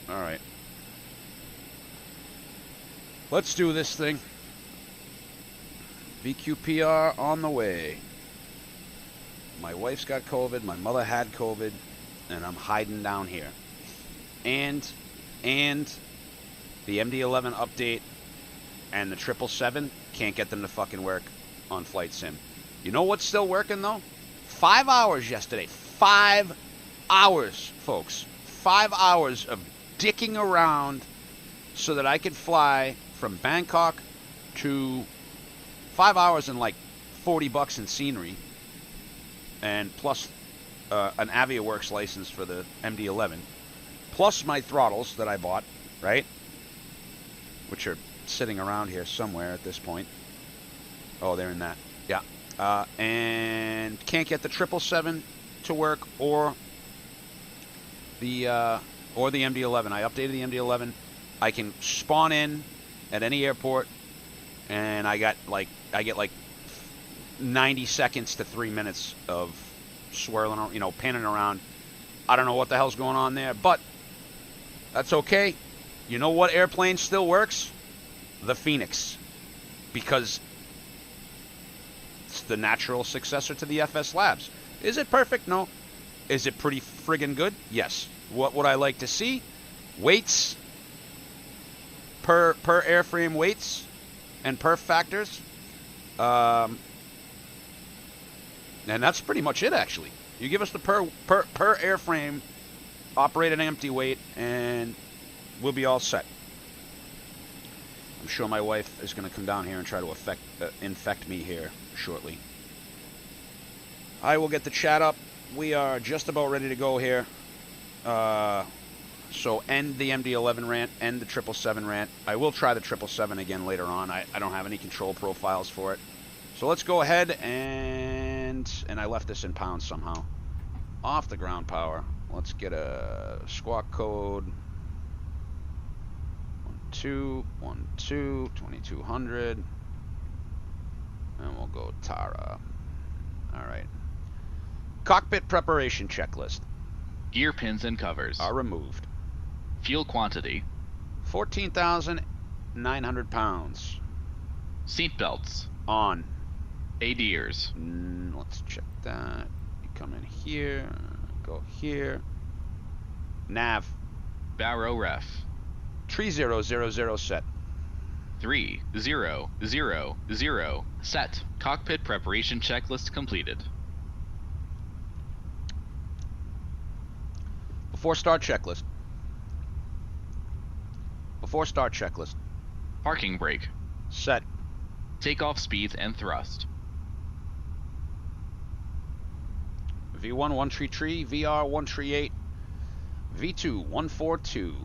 Alright. Let's do this thing. VQPR on the way. My wife's got COVID, my mother had COVID, and I'm hiding down here. And the MD-11 update and the 777 can't get them to fucking work on Flight Sim. You know what's still working, though? 5 hours yesterday. 5 hours, folks. 5 hours of dicking around so that I could fly from Bangkok to 5 hours and like $40 in scenery, and plus an AviaWorks license for the MD-11, plus my throttles that I bought, right? Which are sitting around here somewhere at this point. Oh, they're in that. Yeah. And can't get the 777 to work or the MD-11. I updated the MD-11. I can spawn in at any airport, and I get like 90 seconds to 3 minutes of swirling, you know, panning around. I don't know what the hell's going on there, but that's okay. You know what airplane still works? The Phoenix, because it's the natural successor to the FS Labs. Is it perfect? No. Is it pretty friggin' good? Yes. What would I like to see? Weights per airframe weights and perf factors. And that's pretty much it, actually. You give us the per airframe operated empty weight, and we'll be all set. I'm sure my wife is going to come down here and try to infect me here shortly. I will get the chat up. We are just about ready to go here. So end the MD-11 rant, end the 777 rant. I will try the 777 again later on. I don't have any control profiles for it. So let's go ahead and I left this in pounds somehow. Off the ground power. Let's get a squawk code. 12, 2200. And we'll go Tara. Alright. Cockpit preparation checklist. Gear pins and covers are removed. Fuel quantity 14,900 pounds. Seat belts on. ADIRS. Let's check that. You come in here, go here. Nav. Paro ref. 3000 set. 3000 set. Cockpit preparation checklist completed. Before start checklist. Before start checklist. Parking brake. Set. Takeoff speeds and thrust. V1 133, VR 138, V2 142.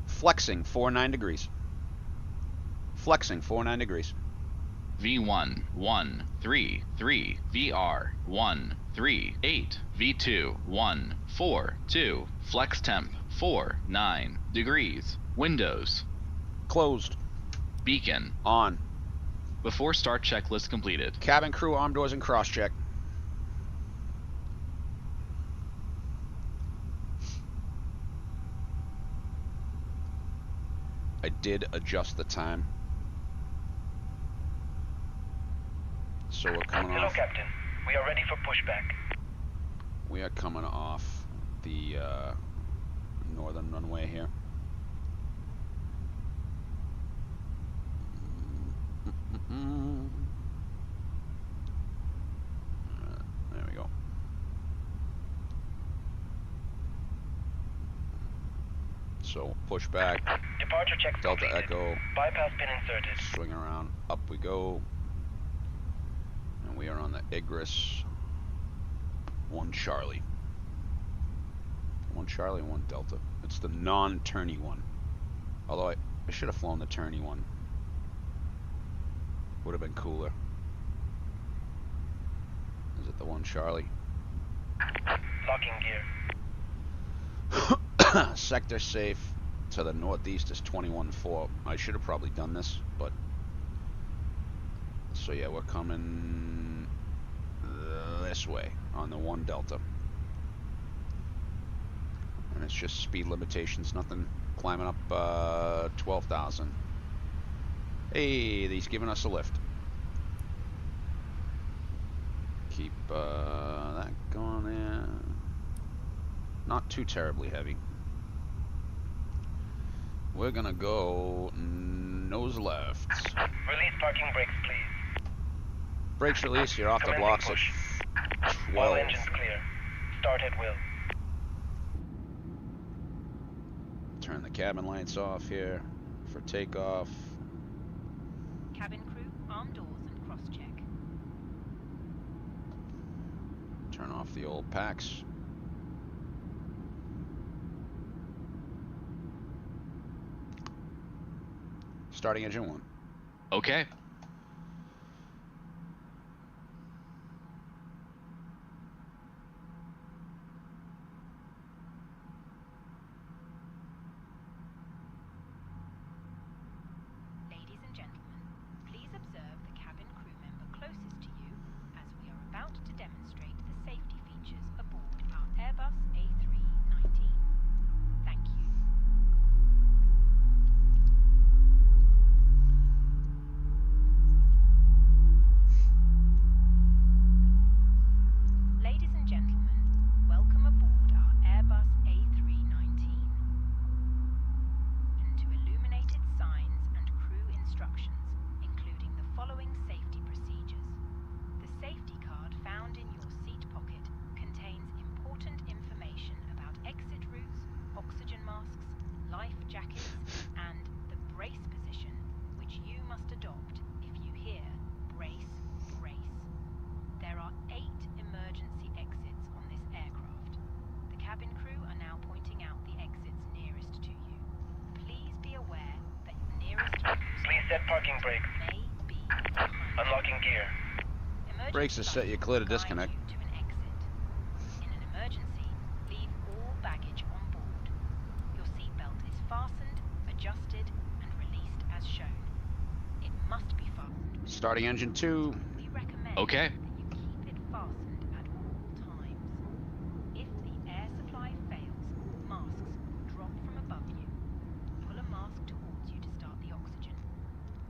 Flexing 49 degrees. Flexing 49 degrees. V1 133, VR 138, V2 142. Flex temp 49 degrees. Windows closed. Beacon on. Before start checklist completed. Cabin crew arm doors and cross check. I did adjust the time. So we're coming off. Hello, Captain. We are ready for pushback. We are coming off the northern runway here. There we go. So push back. Departure check Delta completed. Echo. Bypass pin inserted. Swing around. Up we go. And we are on the Igris 1 Charlie. 1 Charlie, 1 Delta. It's the non-turny one. Although I should have flown the turny one. Would have been cooler. Is it the 1 Charlie? Locking gear. Sector safe to the northeast is 21-4. I should have probably done this, but so yeah, we're coming this way on the 1 Delta. And It's just speed limitations, nothing climbing up 12,000. Hey, he's giving us a lift. Keep that going in. Not too terribly heavy. We're gonna go nose left. Release parking brakes, please. Brakes release, you're off the Commencing blocks push. at All 12. engines clear. Start at will. Turn the cabin lights off here for takeoff. Cabin crew, arm doors and cross-check. Turn off the old packs. Starting engine 1. Okay. Ladies and gentlemen, please observe the cabin crew member closest to you as we are about to demonstrate the safety features aboard our Airbus A319. Thank you. Ladies and gentlemen, welcome aboard our Airbus A319. To illuminated signs and crew instructions, including the following safety procedures. The safety card found in your seat pocket contains important information about exit routes, oxygen masks, life jackets, and the brace position, which you must adopt if you hear brace, brace. There are 8 emergency exits on this aircraft. The cabin crew are now pointing out the exits nearest to you. Please be aware that your nearest Please set parking brakes. may be behind you. Unlocking gear. Emergency Brakes are set, you clear to lights will disconnect. guide you to an exit. In an emergency, leave all baggage on board. Your seatbelt is fastened, adjusted, and released as shown. It must be fastened with Starting engine 2. We recommend Okay. that you keep it fastened at all times. If the air supply fails, masks will drop from above you. Pull a mask towards you to start the oxygen.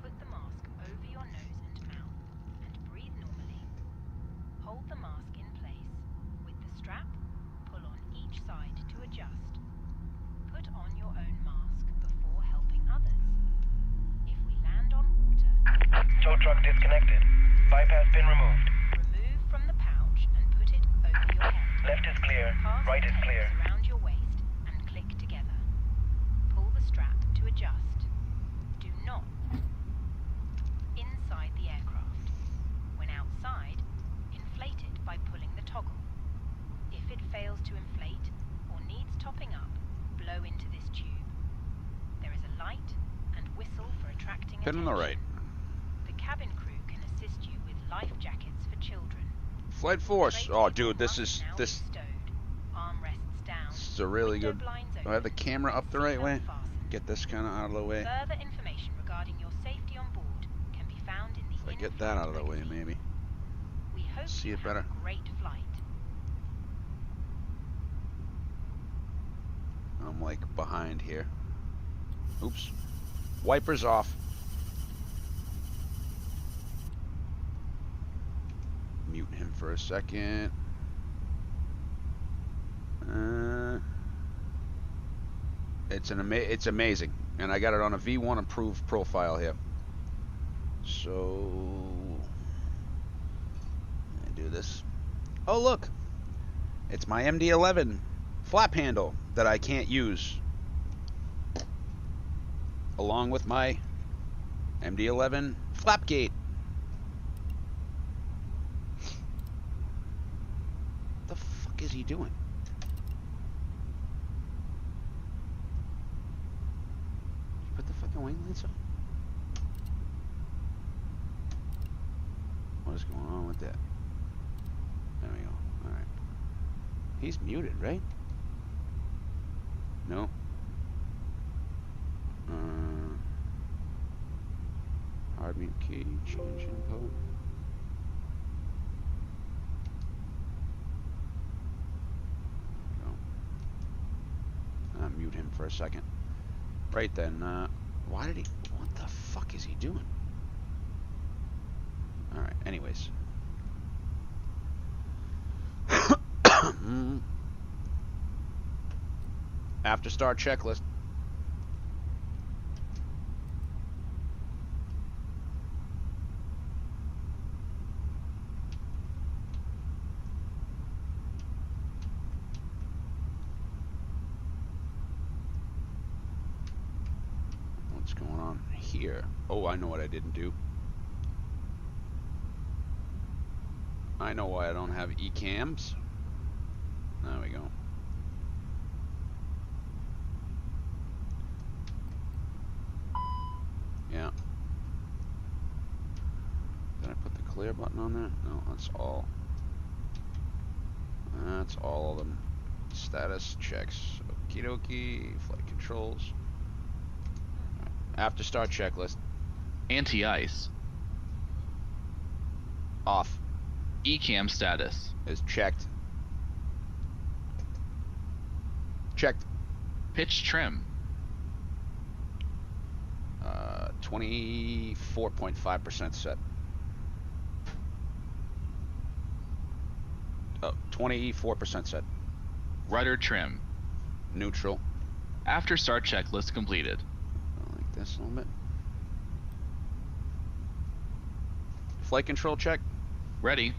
Put the mask over your nose and mouth and breathe normally. Hold the mask in place. With the strap, pull on each side to adjust. Put on your own mask before helping others. If we land on water, Tow truck disconnected. Bypass pin removed. remove from the pouch and put it over your head. Left is clear. Pass Right is tapes clear. around your waist and click together. Pull the strap to adjust. Do not inside the aircraft. When outside, inflate it by pulling the toggle. If it fails to inflate or needs topping up, blow into this tube. There is a light and whistle for attracting Pin on attention. the right. The cabin crew can assist you with life jackets for children. Flight Force. Tray Oh, table dude, this must is now be stowed. Armrests down. this is a really Window good. blinds Do I have the open, camera up the right seatbelt way? fastened. Get this kind of out of the way. Further information regarding your safety on board can be found in the If I get in-flight that out of the way, magazine. maybe. We hope See you it have better. a great flight. I'm like behind here. Oops. Wipers off. Mute him for a second. It's amazing, and I got it on a V1 approved profile here. So I do this. Oh look, it's my MD-11 flap handle that I can't use, along with my MD-11 flap gate. What the fuck is he doing? Put the fucking wing lights on. What is going on with that? There we go. Alright. He's muted, right? No. Hard mute key, change input. Go. mute him for a second. Right then, why did he, what the fuck is he doing? Alright, anyways. After start checklist. What's going on here? Oh, I know what I didn't do. I know why I don't have e-cams. There we go. Yeah. Did I put the clear button on there? No, that's all. That's all of them. Status checks. Okie dokie. Flight controls. Right. After start checklist. Anti-ice. Off. ECAM status. Is checked. Checked. Pitch trim. 24.5% set. Oh, 24% set. Rudder trim. Neutral. After start checklist completed. I like this a little bit. Flight control check. Ready.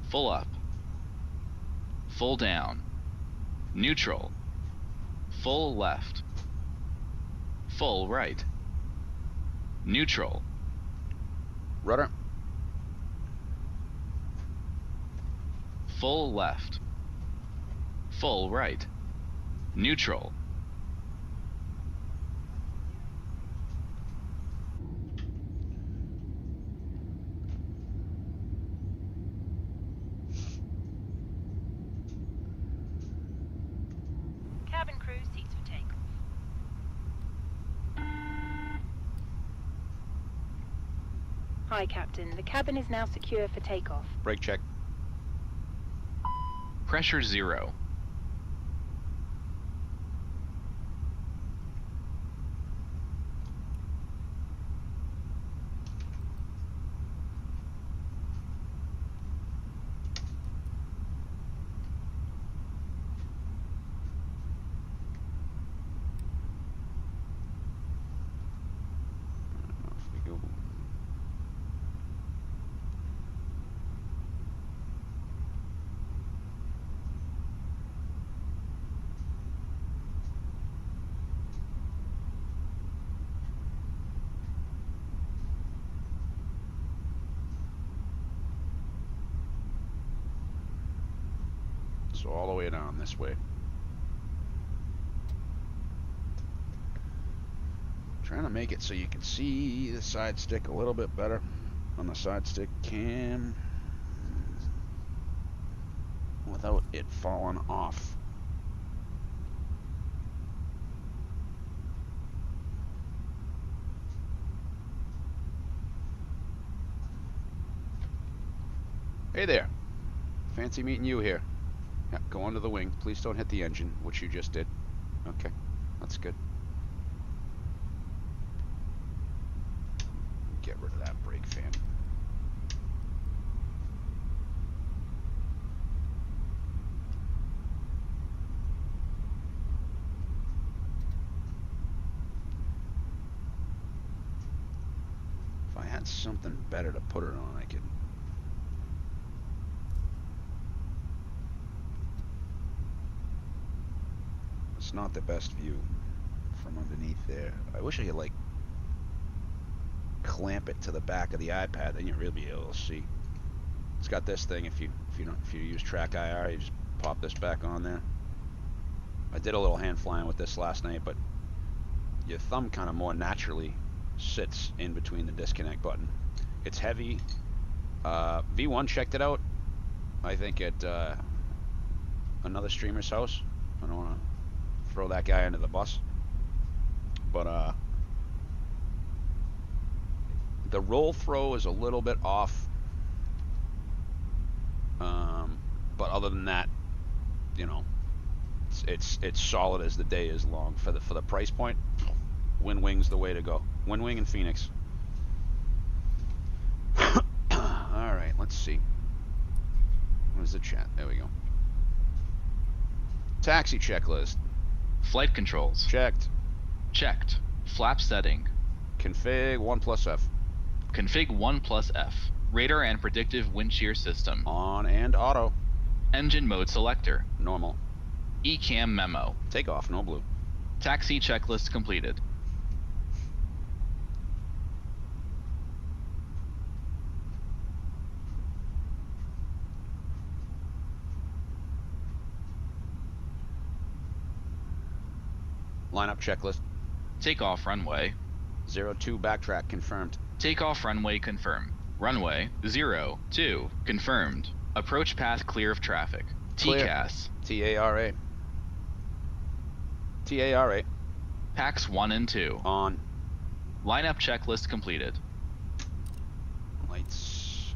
Full up. Full down. Neutral. Full left. Full right. Neutral. Rudder. Full left. Full right. Neutral. Cabin crew, seats for takeoff. Hi, Captain. The cabin is now secure for takeoff. Brake check. Pressure 0. Off we go. So all the way down this way. Trying to make it so you can see the side stick a little bit better on the side stick cam without it falling off. Hey there. Fancy meeting you here. Yeah, go under the wing. Please don't hit the engine, which you just did. Okay, that's good. Get rid of that brake fan. If I had something better to put it on, I could. It's not the best view from underneath there. I wish I could like clamp it to the back of the iPad, then you'd really be able to see. It's got this thing. If you use Track IR, you just pop this back on there. I did a little hand flying with this last night, but your thumb kind of more naturally sits in between the disconnect button. It's heavy. V1 checked it out, I think, at another streamer's house. I don't want to throw that guy under the bus, but the roll throw is a little bit off, but other than that, you know, It's solid as the day is long for the price point. Wind Wing's the way to go. Wind Wing and Phoenix. All right, let's see. Where's the chat? There we go. Taxi checklist. Flight controls. Checked. Checked. Flap setting. Config 1+F. Config 1+F. Radar and predictive wind shear system. On and auto. Engine mode selector. Normal. ECAM memo. Takeoff, no blue. Taxi checklist completed. Lineup checklist. Takeoff runway. 02 backtrack confirmed. Takeoff runway confirmed. Runway 02 confirmed. Approach path clear of traffic. Clear. TCAS. TARA. TARA. Packs 1 and 2. On. Lineup checklist completed. Lights.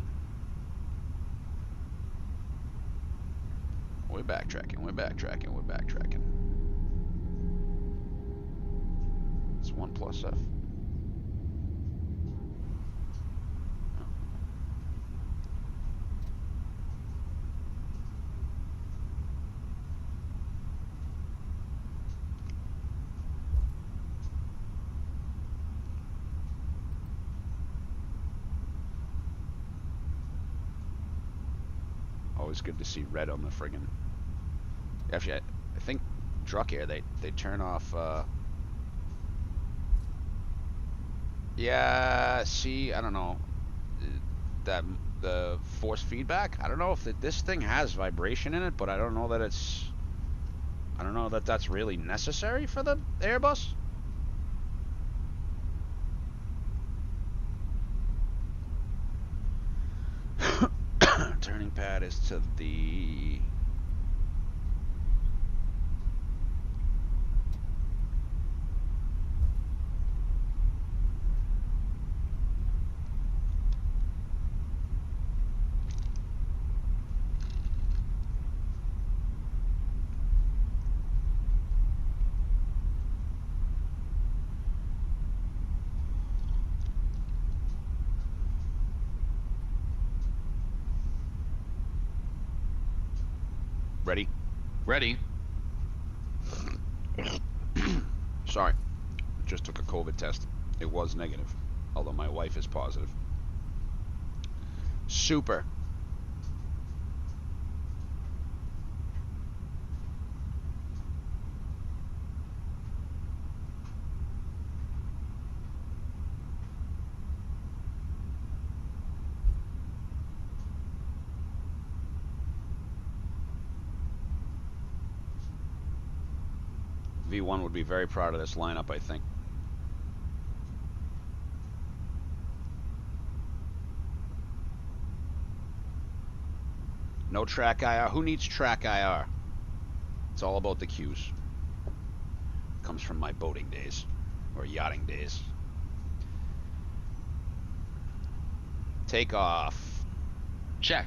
We're backtracking. We're backtracking. We're backtracking. It's 1+F. Always good to see red on the friggin'. Actually, I think Druck Air they turn off. Yeah, see, I don't know that the force feedback. I don't know if this thing has vibration in it, but I don't know that that's really necessary for the Airbus. Turning pad is to the ready. Ready. Sorry, just took a COVID test. It was negative, although my wife is positive. Super. V1 would be very proud of this lineup, I think. No track IR. Who needs track IR? It's all about the cues. Comes from my boating days, or yachting days. Take off. Check.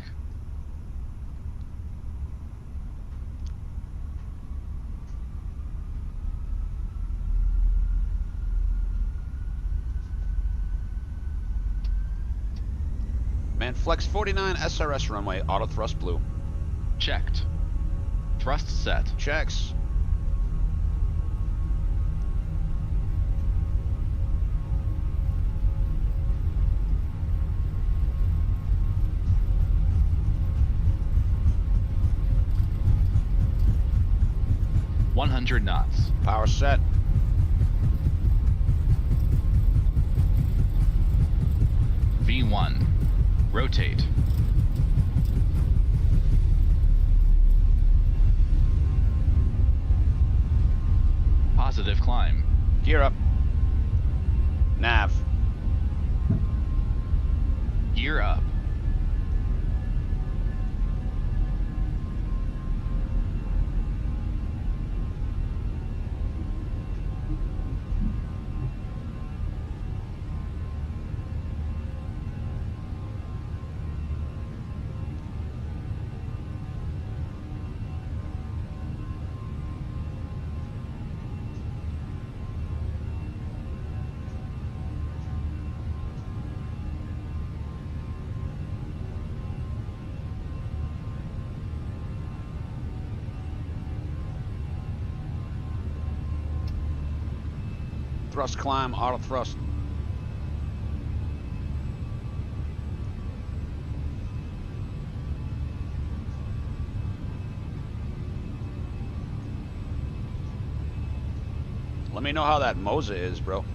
Man, Flex 49 SRS runway, auto thrust blue. Checked. Thrust set. Checks. $100 knots. Power set. V1. Rotate. Positive climb. Gear up. Nav. Gear up. thrust climb, auto thrust. Let me know how that Moza is, bro.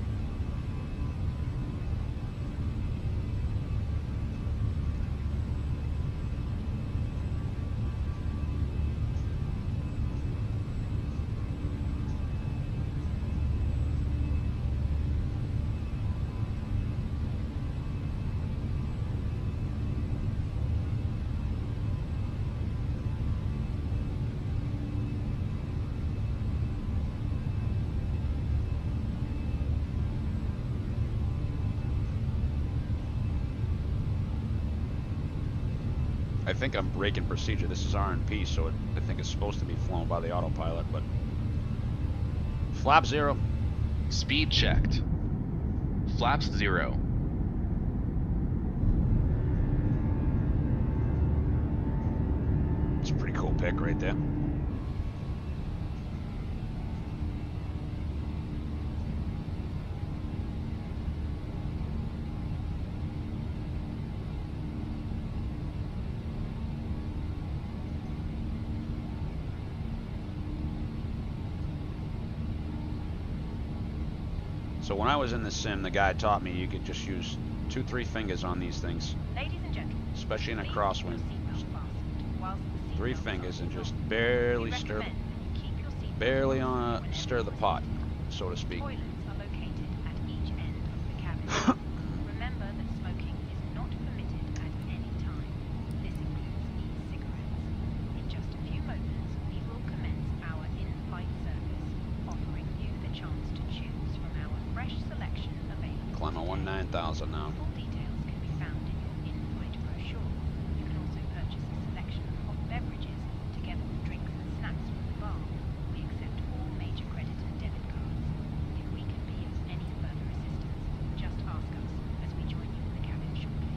I think I'm breaking procedure. This is R&P, so I think it's supposed to be flown by the autopilot, but... Flap 0. Speed checked. Flaps 0. It's a pretty cool pick right there. So when I was in the sim, the guy taught me you could just use 2-3 fingers on these things, Ladies and gentlemen, especially in a please crosswind. keep your seatbelt fastened whilst the seatbelt 3 sign fingers and is just on. barely We stir, recommend that you keep your seatbelt barely fastened whenever stir the you are pot, seated. so to speak. Toilets are located at each end of the cabin. Remember that smoking is not permitted at any time. This includes e-cigarettes. In just a few moments, we will commence our in-flight service, offering you the chance to choose from our fresh selection available. Climb a 19,000 now. Full details can be found in your in-flight brochure. You can also purchase a selection of hot beverages together with drinks and snacks from the bar. We accept all major credit and debit cards. If we can be of any further assistance, just ask us as we join you in the cabin shortly.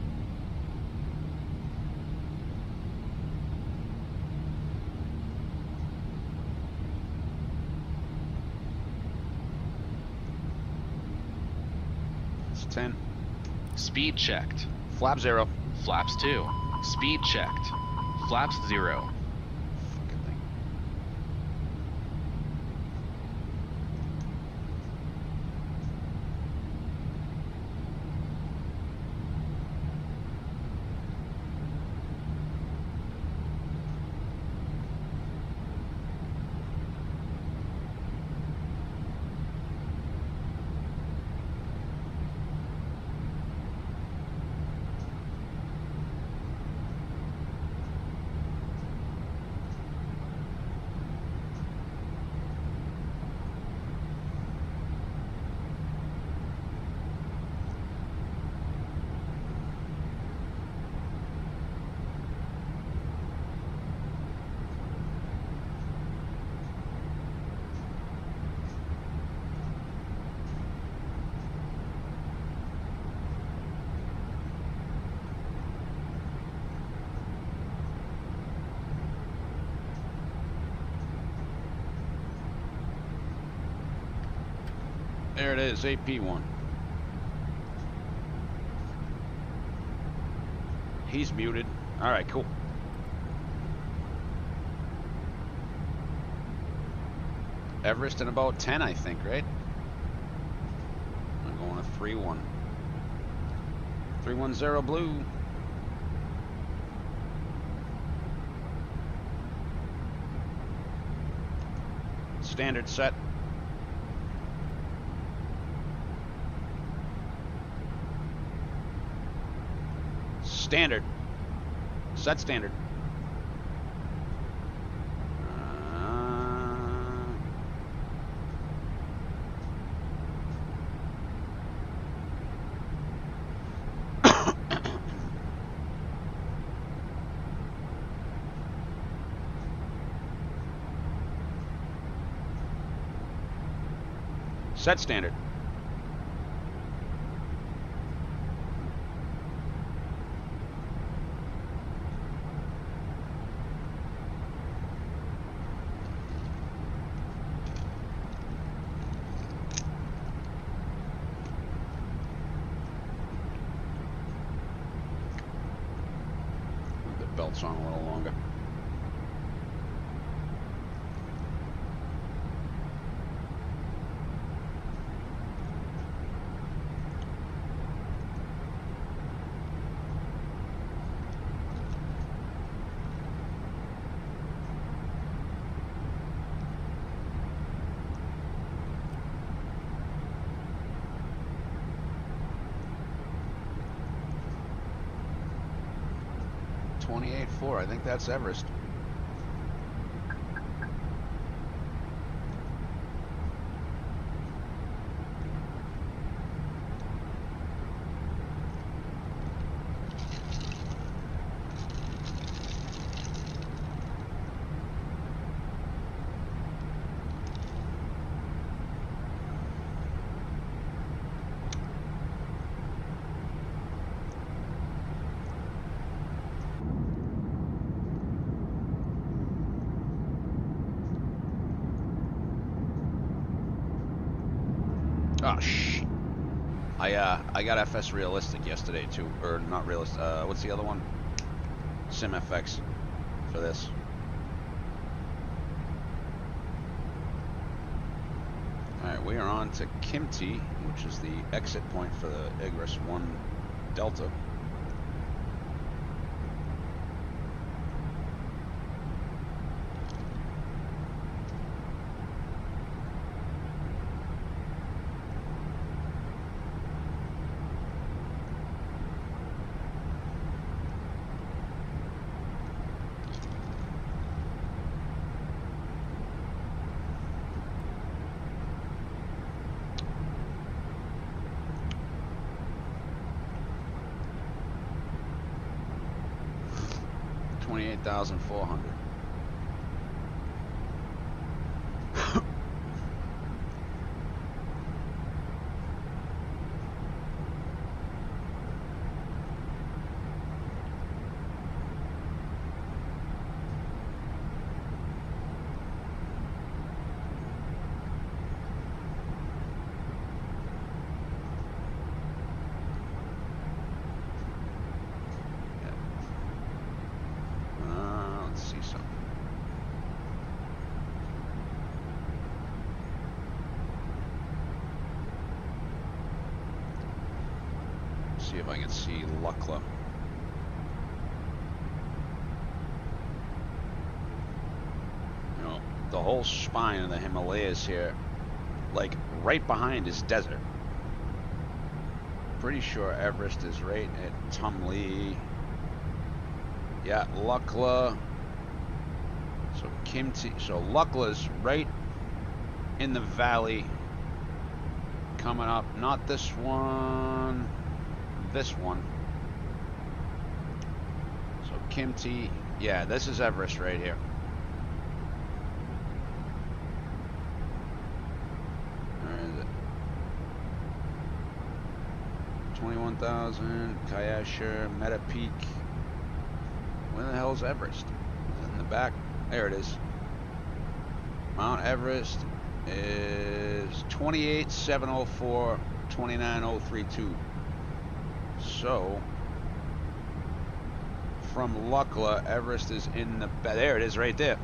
It's 10. Speed checked. Flap 0. Flaps 2. Speed checked. Flaps 0. Fucking thing. There it is, AP1. He's muted. All right, cool. Everest in about 10, I think, right? I'm going to 3-1. 310 blue. Standard set. Standard. Set standard. Set standard. seatbelts on a little longer. I think that's Everest. Oh shit! I got FS Realistic yesterday too, or not Realistic. What's the other one? SimFX for this. All right, we are on to Kimti, which is the exit point for the Igris 1 Delta. $28,400. See if I can see Lukla. You know, the whole spine of the Himalayas here, like right behind is desert. Pretty sure Everest is right at Tumli. Yeah, Lukla. So Kimti, so Lukla's right in the valley coming up. Not this one. This one. So Kimti, yeah, this is Everest right here. Where is it? 21,000, Kayasher, Meta Peak. Where the hell is Everest? Is it in the back? There it is. Mount Everest is 28,704, 29,032. So, from Lukla, Everest is in the... There it is, right there.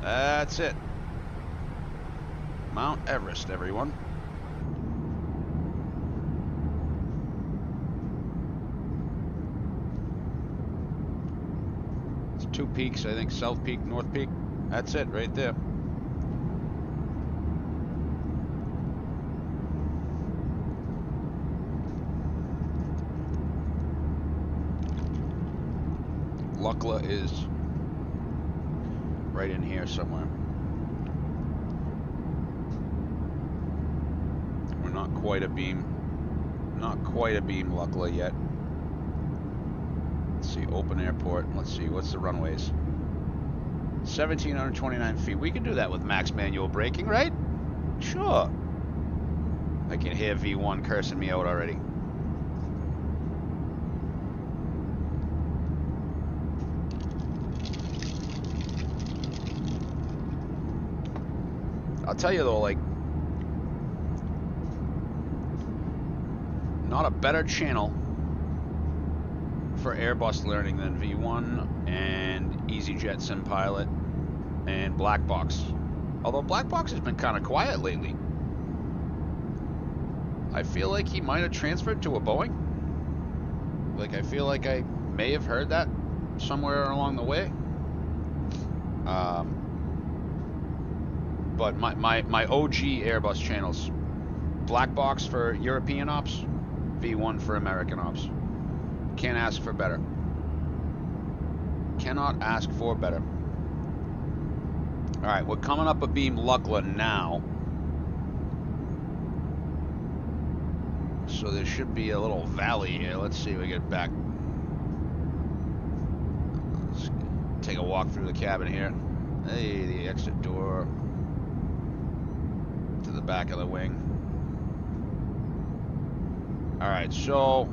That's it. Mount Everest, everyone. It's two peaks, I think. South Peak, North Peak. That's it, right there. Lukla is right in here somewhere. We're not quite a beam. Not quite a beam Lukla yet. Let's see, open airport. Let's see, what's the runways? 1,729 feet. We can do that with max manual braking, right? Sure. I can hear V1 cursing me out already. I'll tell you though, like, not a better channel for Airbus learning than V1 and EasyJet Sim Pilot and Black Box. Although Black Box has been kind of quiet lately. I feel like he might have transferred to a Boeing. Like, I feel like I may have heard that somewhere along the way. But my OG Airbus channels, Black Box for European ops, V1 for American ops. Can't ask for better. Cannot ask for better. Alright, we're coming up a beam Lukla now. So there should be a little valley here. Let's see if we get back. Let's take a walk through the cabin here. Hey, the exit door to the back of the wing. Alright, so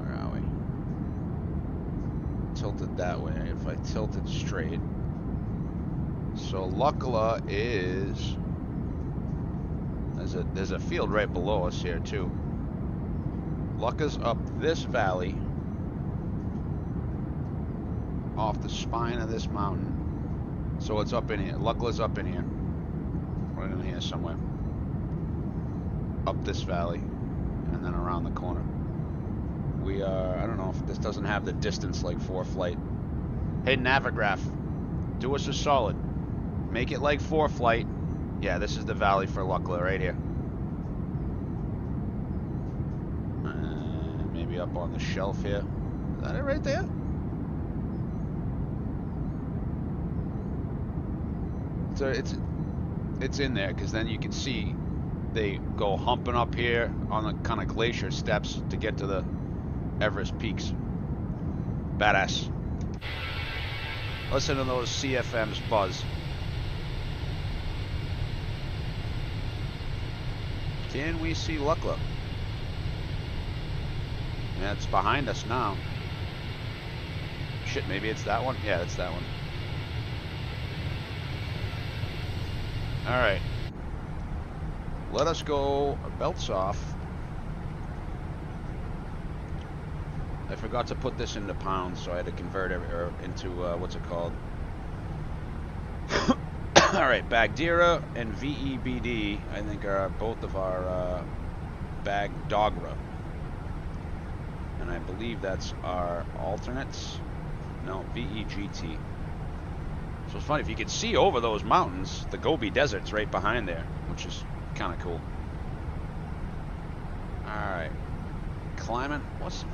where are we? Tilted that way. If I tilt it straight. So Lukla is, there's a field right below us here too. Lukla's up this valley off the spine of this mountain. So it's up in here. Lukla's up in here. Right in here somewhere. Up this valley. And then around the corner. We are, I don't know if this doesn't have the distance like 4 flight. Hey, Navigraph, do us a solid. Make it like 4 flight. Yeah, this is the valley for Lukla right here. Maybe up on the shelf here. Is that it right there? So it's in there because then you can see they go humping up here on the kind of glacier steps to get to the Everest peaks. Badass. Listen to those CFMs buzz. Can we see Lukla? Yeah, it's behind us now. Shit, maybe it's that one? Yeah, it's that one. Alright. Let us go. Belts off. I forgot to put this into pounds, so I had to convert it into, what's it called? Alright, Bagheera and VEBD, I think, are both of our Bagdogra. And I believe that's our alternates. No, VEGT. So it's funny, if you could see over those mountains, the Gobi Desert's right behind there, which is kind of cool. Alright. Climbing. What's...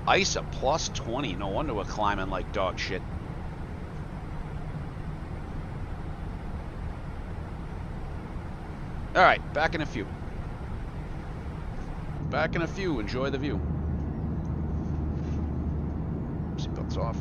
Ice a plus 20. No wonder we're climbing like dog shit. Alright, back in a few. Back in a few. Enjoy the view. Seatbelts off.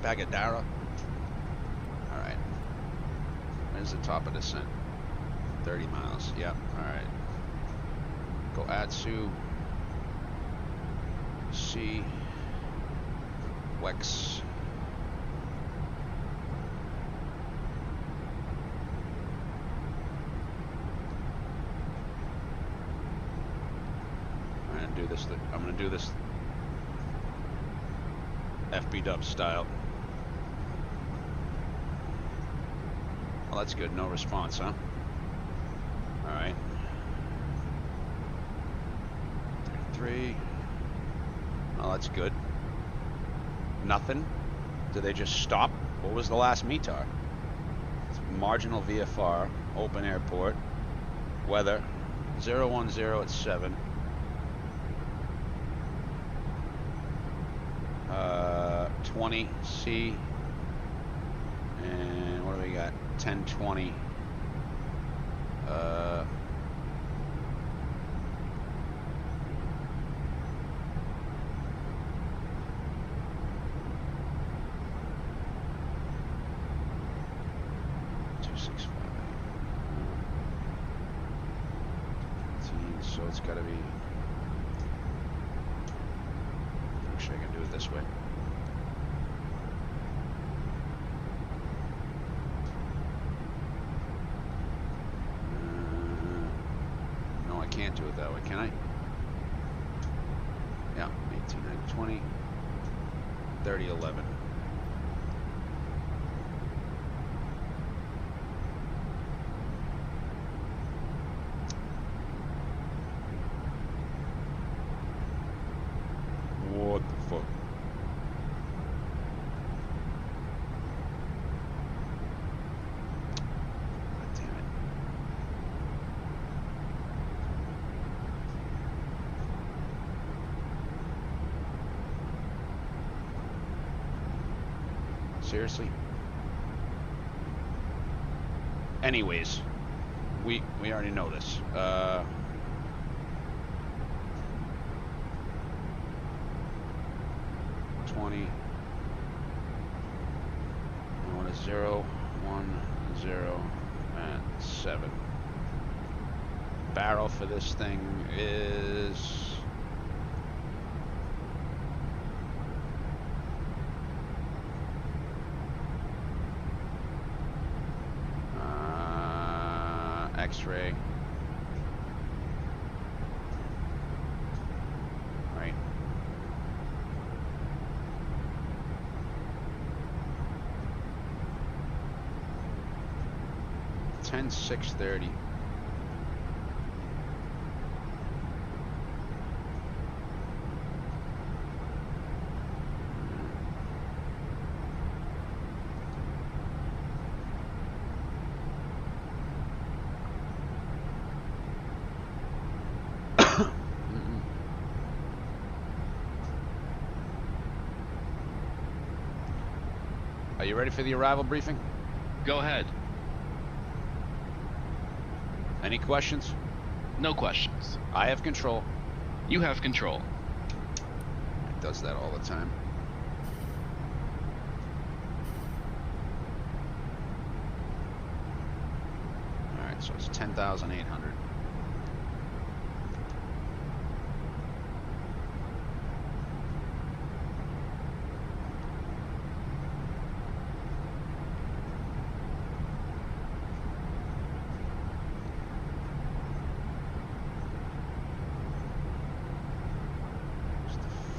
Bagadera. Alright. Where's the top of descent? 30 miles. Yep. Alright. Go Atsu. C. Wex. I'm gonna do this FB dub style. Well, that's good. No response, huh? All right. 33. Oh, that's good. Nothing. Did they just stop? What was the last METAR? It's marginal VFR, open airport, weather, 010 at 7. 20 C, and what do we got? 1020. So it's got to be. Actually, I can do it this way. No, I can't do it that way, can I? Yeah, 18, 20, 30, 11. What the fuck? God damn it. Seriously? Anyways, we already know this. 20. I want a 0, 1, 0, and 7. Barrel for this thing is X-ray. Right. Ten 630. Are you ready for the arrival briefing? Go ahead. Any questions? No questions. I have control. You have control. It does that all the time. Alright, so it's 10,800.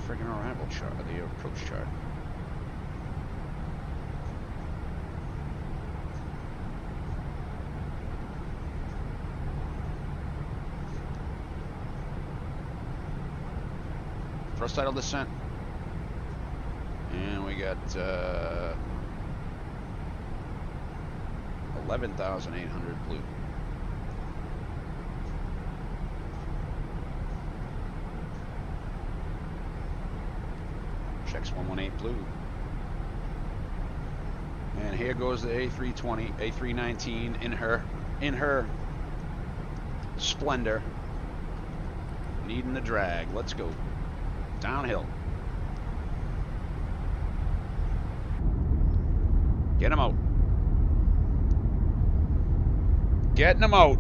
Friggin' arrival chart, the approach chart. First tidal descent. And we got 11,800 blue. Checks 118 blue. And here goes the A320, A319 in her splendor. Needing the drag. Let's go. Downhill. Get him out. Getting him out.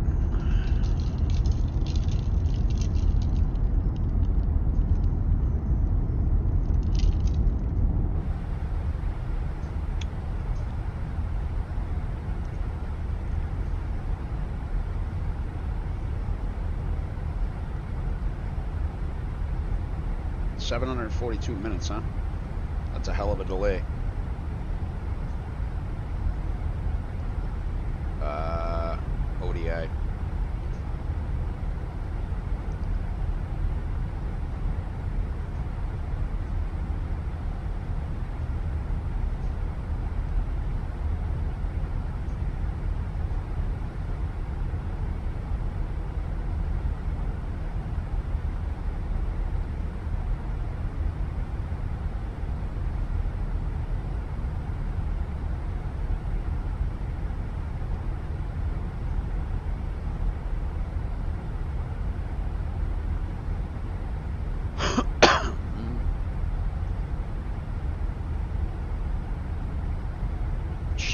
$742 minutes, huh? That's a hell of a delay. ODI.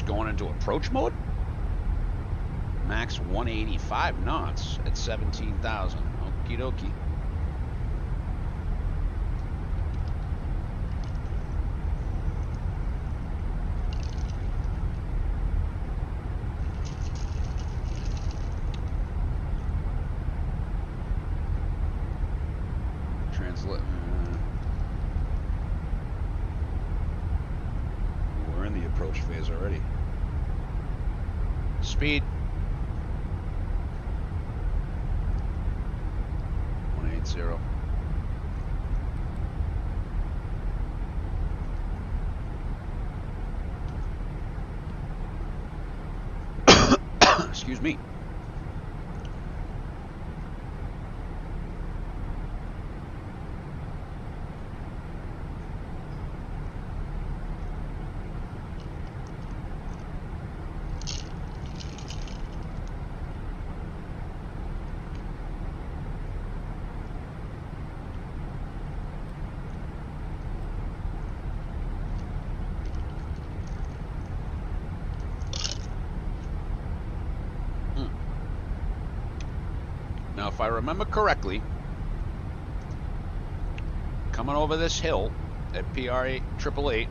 Going into approach mode. Max 185 knots at 17,000. Okie dokie. Translate. We're in the approach phase already. Speed 180. Excuse me. Now, if I remember correctly, coming over this hill at PR 888,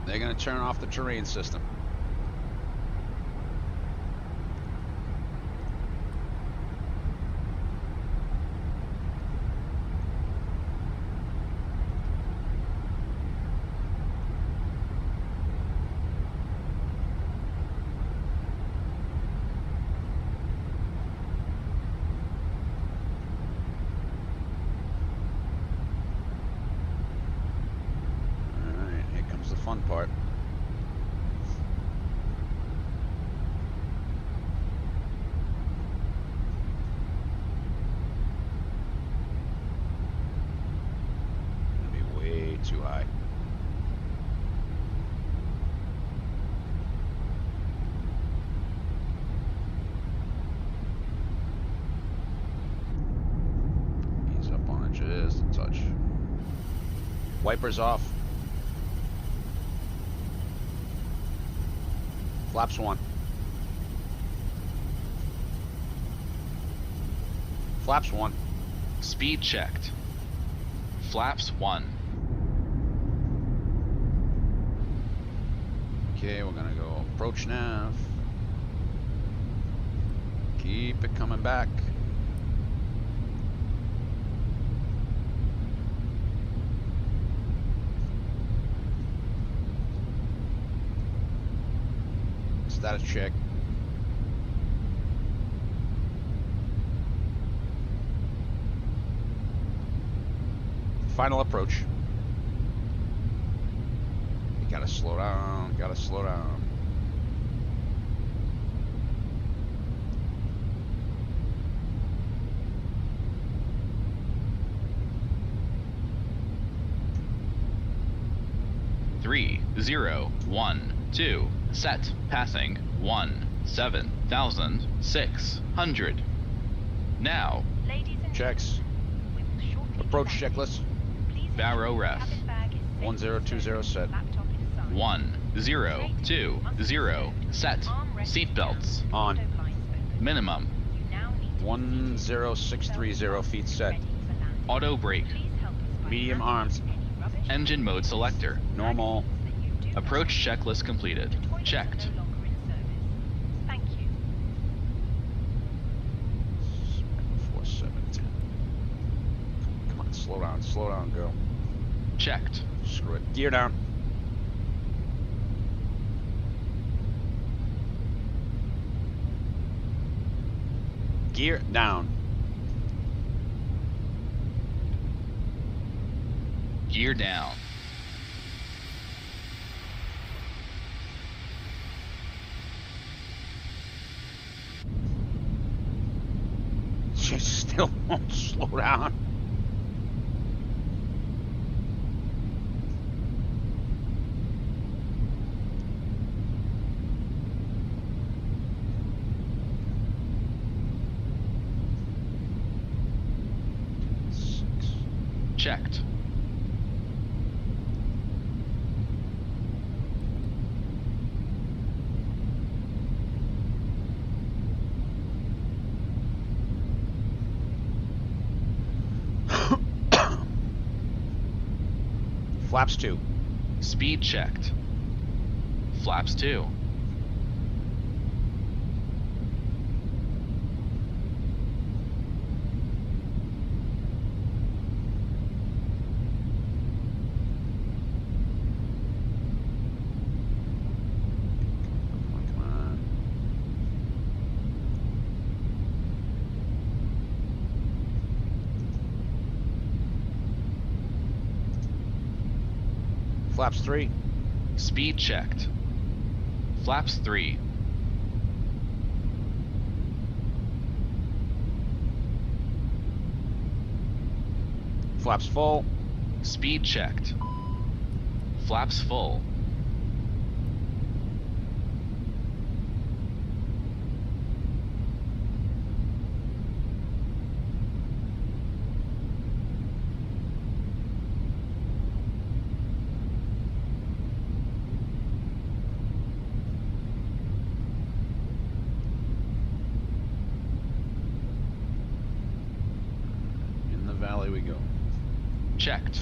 they're going to turn off the terrain system. Fun part. Gonna be way too high. Ease up on it just a touch. Wipers off. Flaps 1. Flaps 1. Speed checked. Flaps 1. Okay, we're gonna go approach nav. Keep it coming back. Status check. Final approach. You gotta slow down, gotta slow down. Three, 0, 1, 2. Set. Passing. 17,600. Now. Ladies and Checks. we will shortly Approach be landing. checklist. Please Paro ensure ref. cabin bag is safely 1020 stowed, set. laptop inside. 1, 0, 2, 0, set, seatbelts, On. minimum, 10630 feet set. auto brake, Medium arms. engine mode selector, Normal. approach checklist completed, checked, Thank you. 4710. Come on, slow down, girl. checked, Screw it. Gear down. Gear down. gear down, She still won't slow down. checked, Flaps 2. speed checked, flaps 2, Come on. Flaps 3. speed checked, flaps 3, Flaps full. speed checked, flaps full, In the valley we go. checked,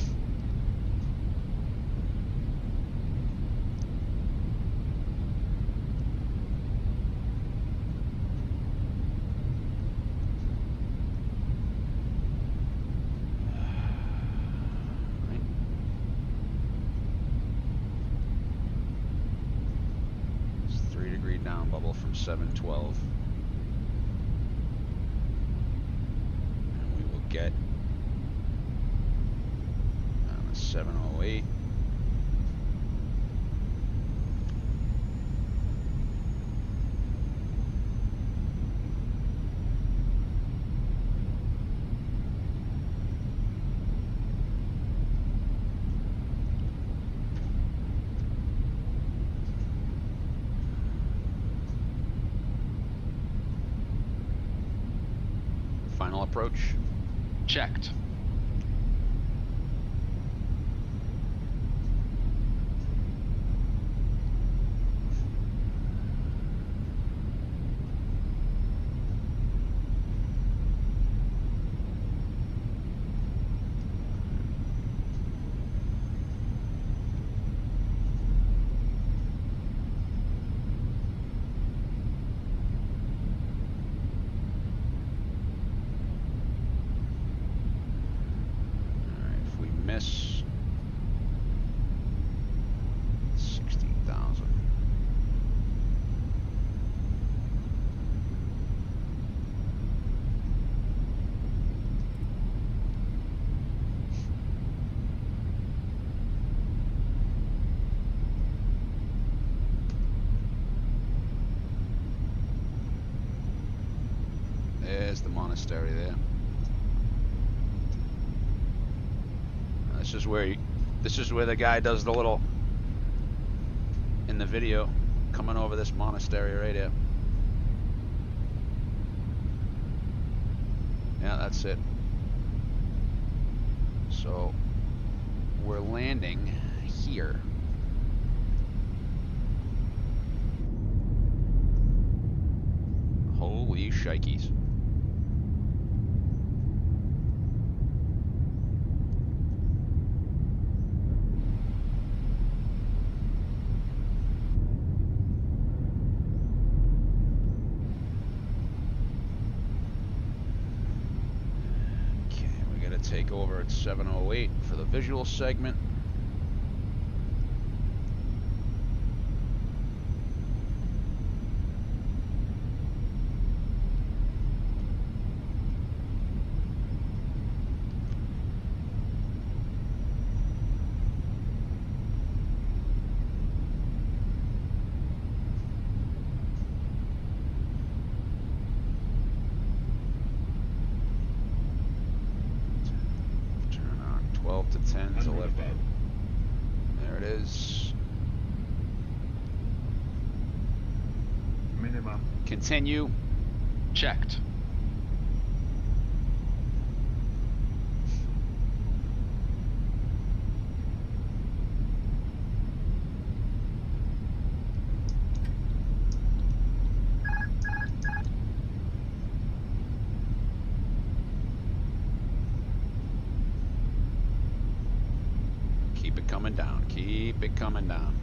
Right. It's 3-degree down bubble from 712. And we will get on a 708. Final approach. checked, Alright, if we miss 60,000. There's the monastery there. This is where the guy does the little in the video coming over this monastery right here. Yeah, that's it. So we're landing here. shikeys. Okay, we gotta take over at 7:08 for the visual segment. Turn on 12 to 10 to 11. There it is. Minimum. Continue. Checked. Keep it coming down. Keep it coming down.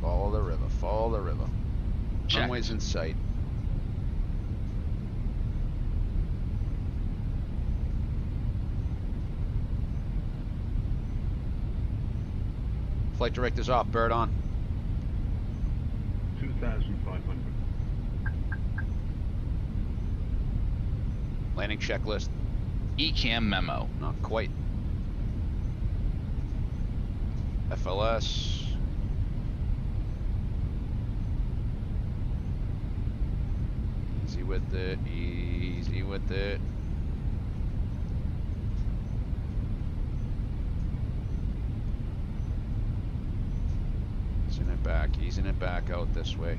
Follow the river. Follow the river. Checked. Runway's in sight. Flight director's off. Bird on. 2,500. Landing checklist. ECAM memo. Not quite. FLS. Easy with it. Easy with it. Easing it back. Easing it back out this way.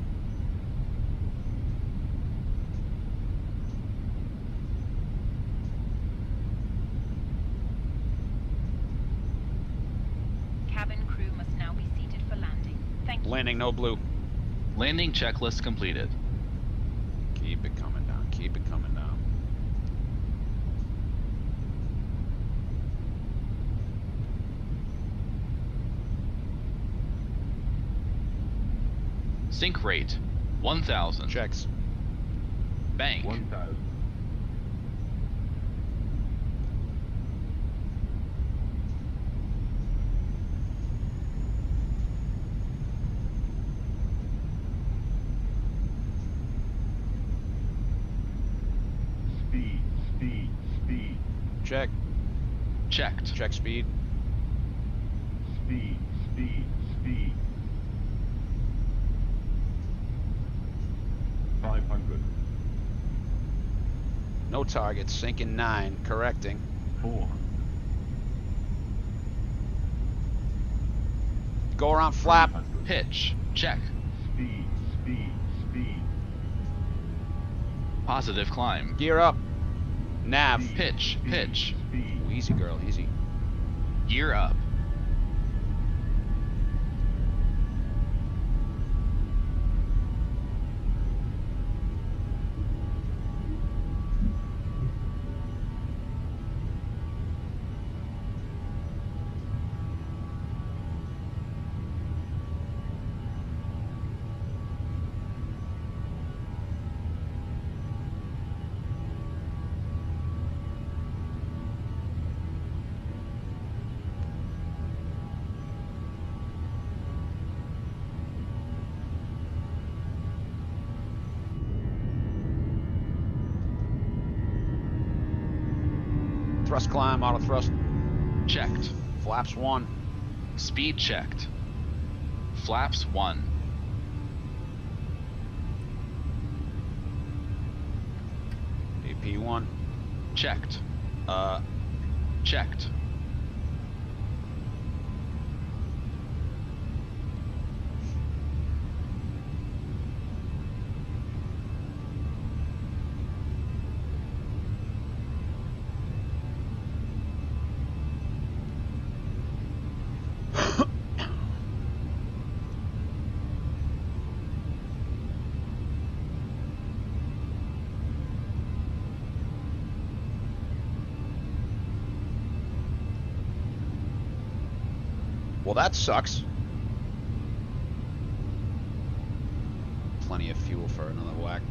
Cabin crew must now be seated for landing. Thank you. Landing, no blue. Landing checklist completed. Keep it coming down. Keep it coming down. Sync rate 1,000. Checks. Bank 1,000. Speed, speed, speed, Check. checked. Check speed. speed, speed, speed. 500. No targets. Sinking 9. Correcting. 400. Go around flap. 300. Pitch. Check. Speed, speed, speed. Positive climb. Gear up. Nav. Pitch. Speed, Pitch. Speed. Ooh, easy, girl. Easy. Gear up. Thrust climb. Auto thrust. Checked. Flaps 1. Speed checked. Flaps 1. AP 1. Checked. Uh, Checked. Well, that sucks. Plenty of fuel for another whack.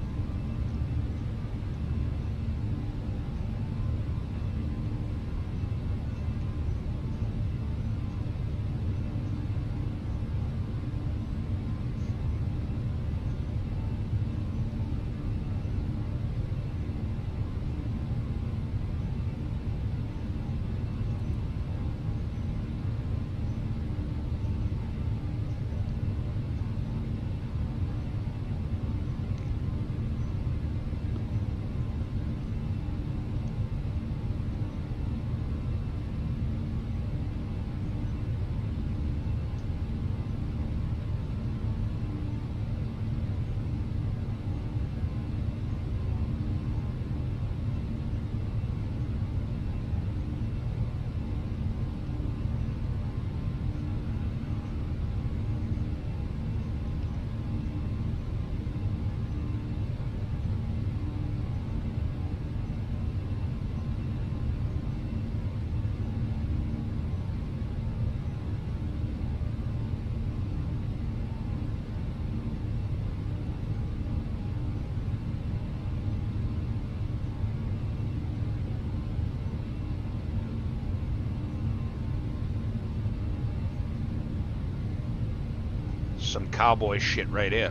Some cowboy shit right here.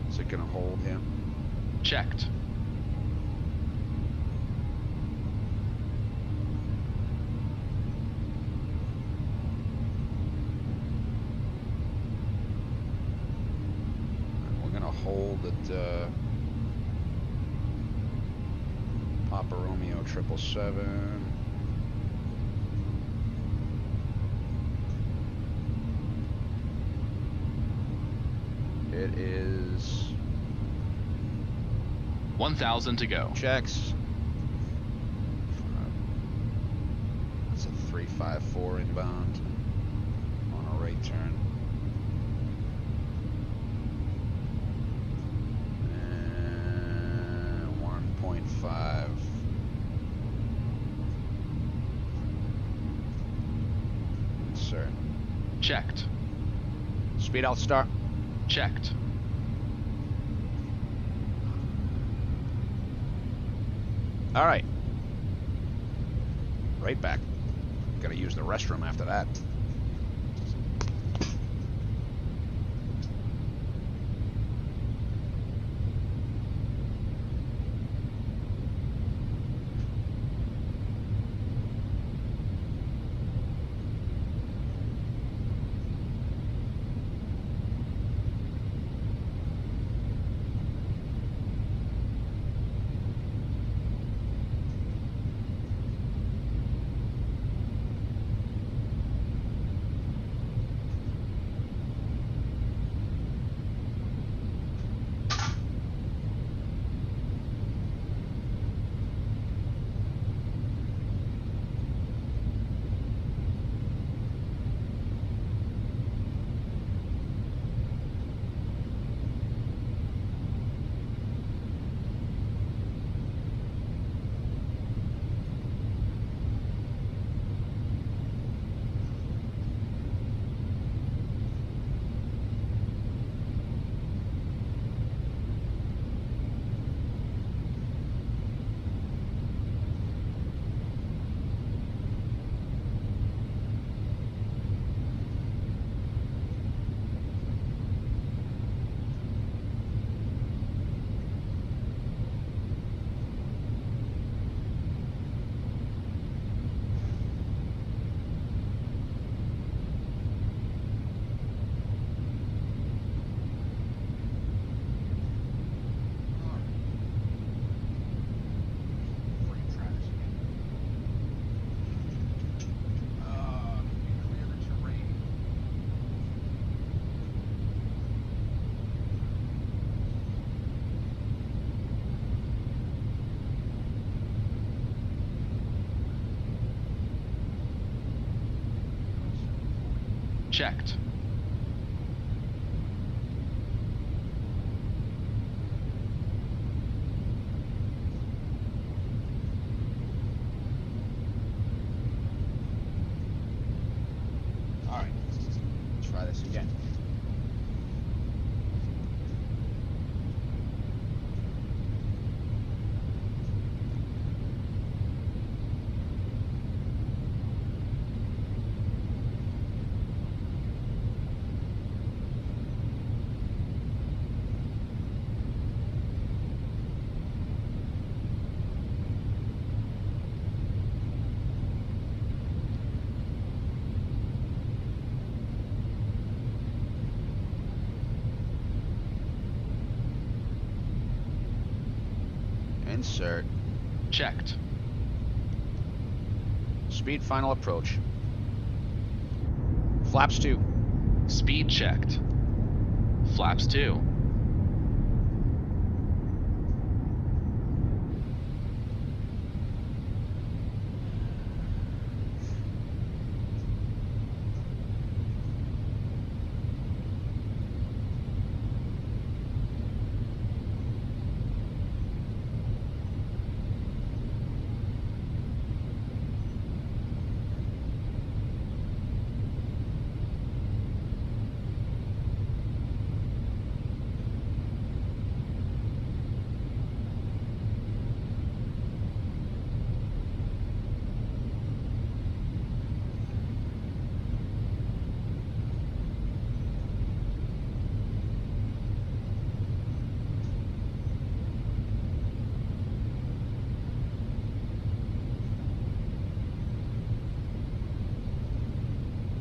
Is it gonna hold him? Checked. Hold at Papa Romeo 777. It is 1,000 to go. checks. That's a 354 inbound on a right turn. 1.5. Sir. Checked. Speed out start. Checked. All right. Right back. Gotta use the restroom after that. Checked. All right, let's try this again. Insert. Checked. Speed final approach. Flaps 2. Speed checked. Flaps 2.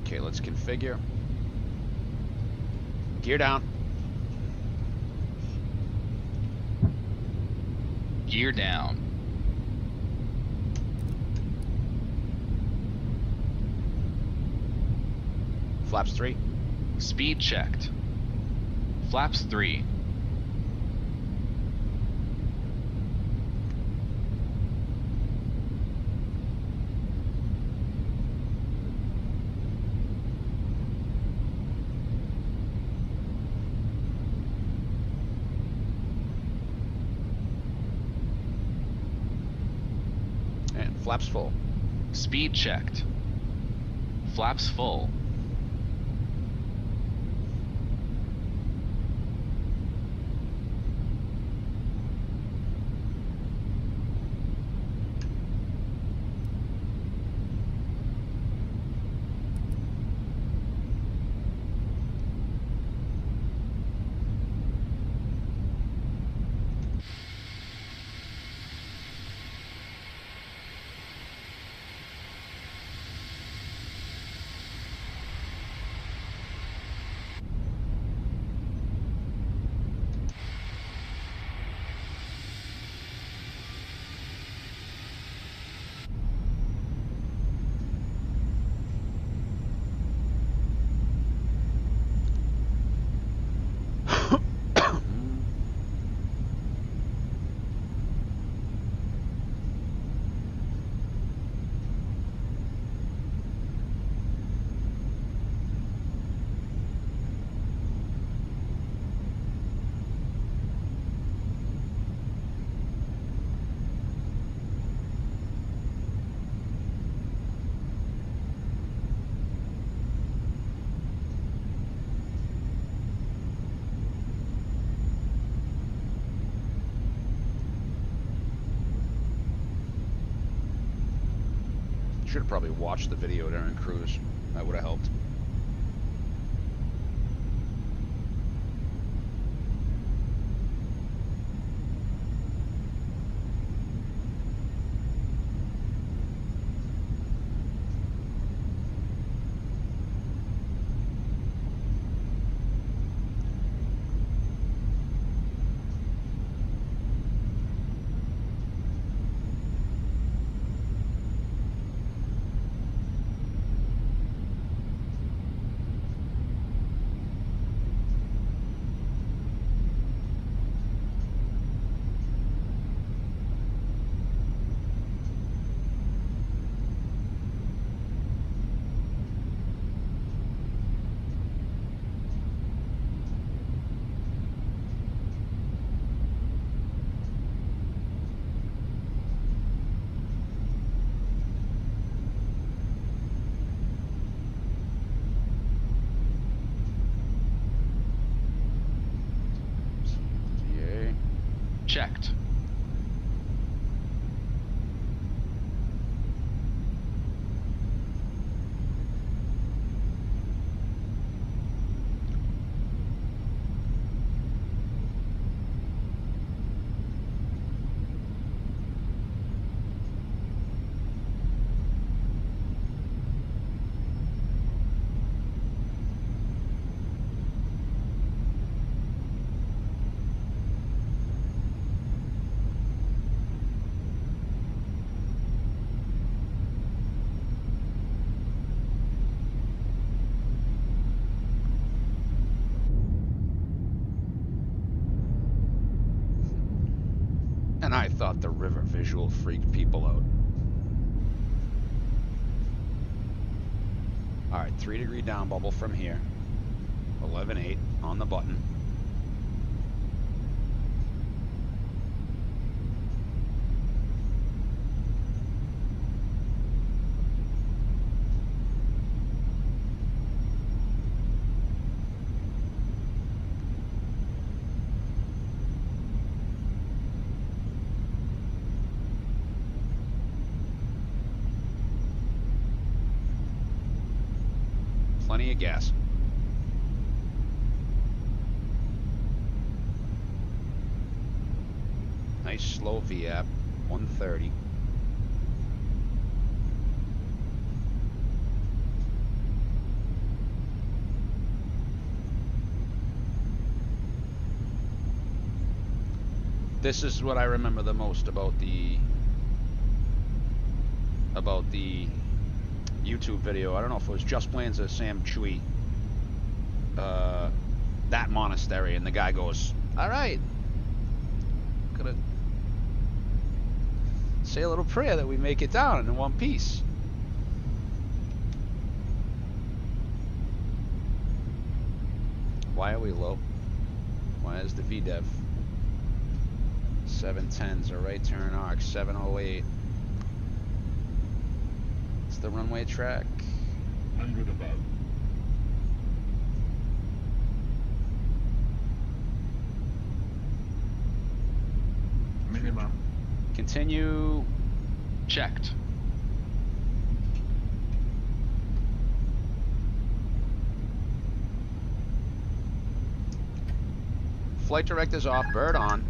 Okay, let's configure. Gear down. Gear down. Flaps 3. Speed checked. Flaps 3. And flaps full. Speed checked. Flaps full. Should have probably watched the video during cruise. That would have helped. Checked. And I thought the river visual freaked people out. Alright, 3-degree down bubble from here. 11.8 on the button. Plenty of gas. Nice slow VAP, 130. This is what I remember the most about the YouTube video. I don't know if it was Just Plans or Sam Chui. That monastery, and the guy goes, "All right, gonna say a little prayer that we make it down in one piece." Why are we low? Why is the VDEV? 710's a right turn arc, 708. It's the runway track. 100 above. Minimum. Continue. Checked. Flight director's off, bird on.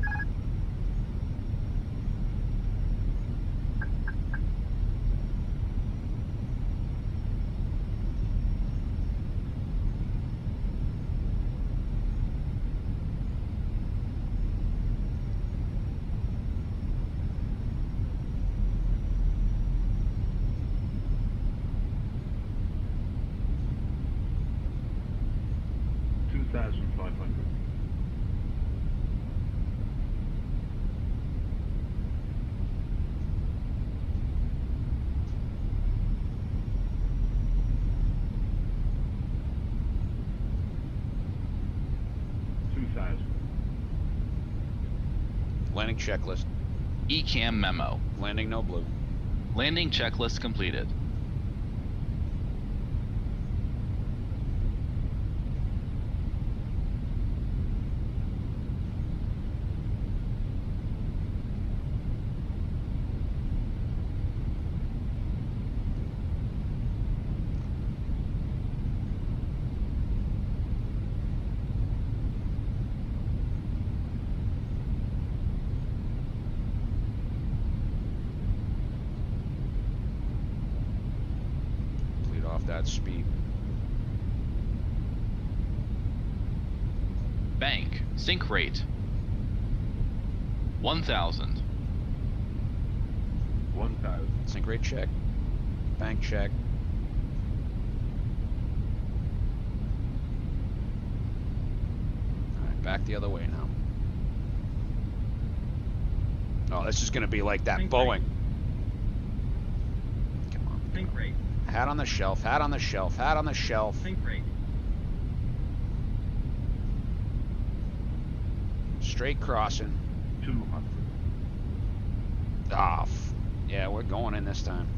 Landing checklist. ECAM memo. Landing no blue. Landing checklist completed. That speed. Bank. Sync rate. 1,000. 1,000. Sync rate check. Bank check. Alright, back the other way now. Oh, this is gonna be like that Sync Boeing. rate. Come on. Sync rate. Hat on the shelf, hat on the shelf, hat on the shelf. Sync rate. Straight crossing. 200. Ah, yeah, we're going in this time.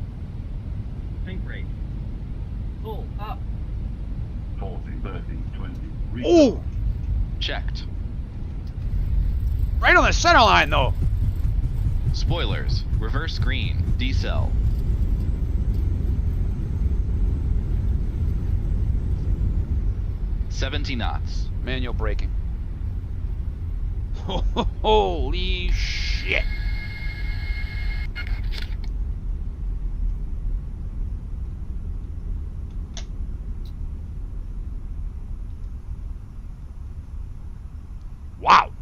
Sync rate. Pull up. 40, 30, 20. Ooh! Checked. Right on the center line, though. Spoilers. Reverse green. Decel. $70 knots. Manual braking. Holy shit. Wow.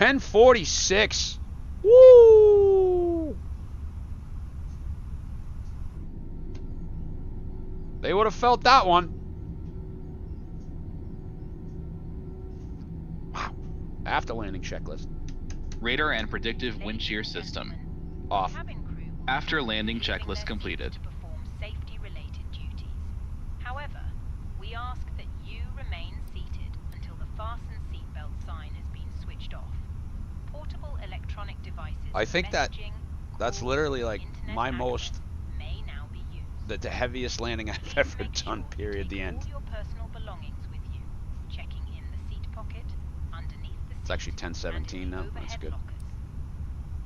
$10.46. Woo! They would have felt that one. Wow. After landing checklist. Radar and predictive wind shear system. Off. Cabin crew After landing using checklist their completed. seats to perform safety-related duties. However, we ask that you remain seated until the fasten seatbelt sign has been switched off. Portable electronic devices. I think for messaging, that's calls, literally like internet my access most, may now be used. the heaviest landing I've Please ever make done, sure to period, take the end. all your personal belongings with you, checking in the seat pocket, underneath the seat, It's actually 10:17 and in the now. That's overhead good. lockers.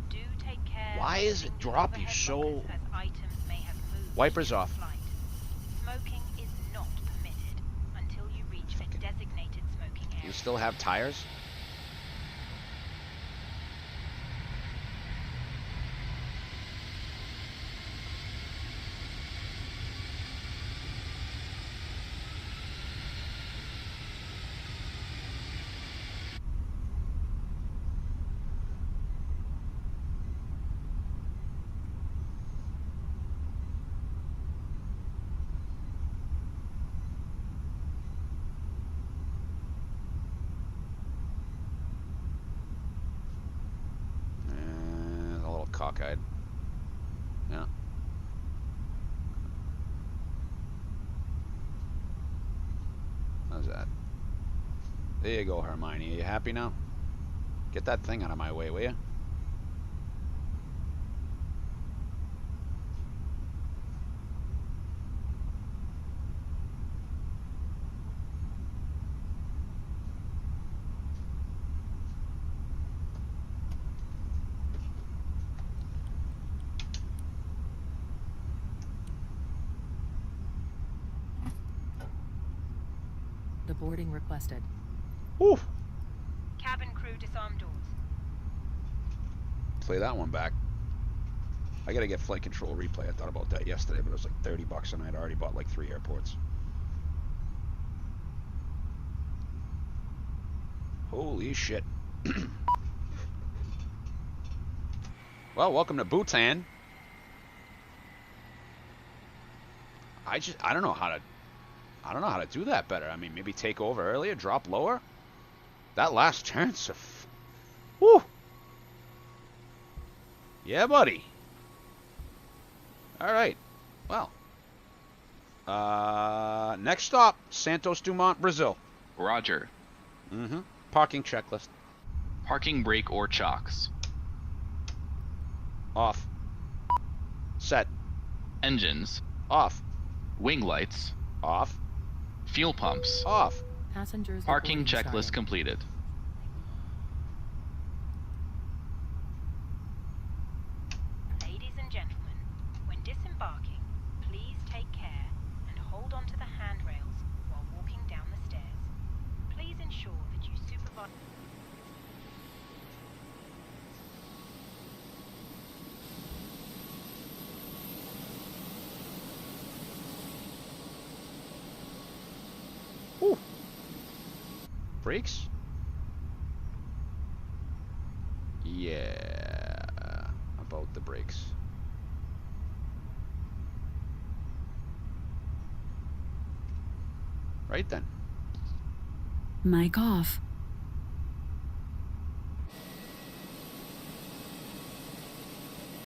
Do take care Why of is the it single drop you overhead so- lockers as items may have moved Wipers during off. flight. Smoking is not permitted until you reach a Fucking- designated smoking area. You still have tires? A little cockeyed. Yeah. How's that? There you go, Hermione. Are you happy now? Get that thing out of my way, will you? The boarding requested. Woo! Cabin crew disarm doors. Play that one back. I gotta get flight control replay. I thought about that yesterday, but it was like $30 and I'd already bought like 3 airports. Holy shit. Well, welcome to Bhutan. I don't know how to do that better. I mean, maybe take over earlier, drop lower. That last turn's woo. Yeah, buddy. All right. Well. Next stop, Santos Dumont, Brazil. Roger. Mm-hmm. Parking checklist. Parking brake or chocks. Off. Set. Engines. Off. Wing lights. Off. Fuel pumps. Off. Passengers. Parking reporting checklist started. completed. Ladies and gentlemen, when disembarking, please take care and hold on to the handrails while walking down the stairs. Please ensure that you supervise. Woo. Brakes? Yeah. About the brakes. Right then. Mic off.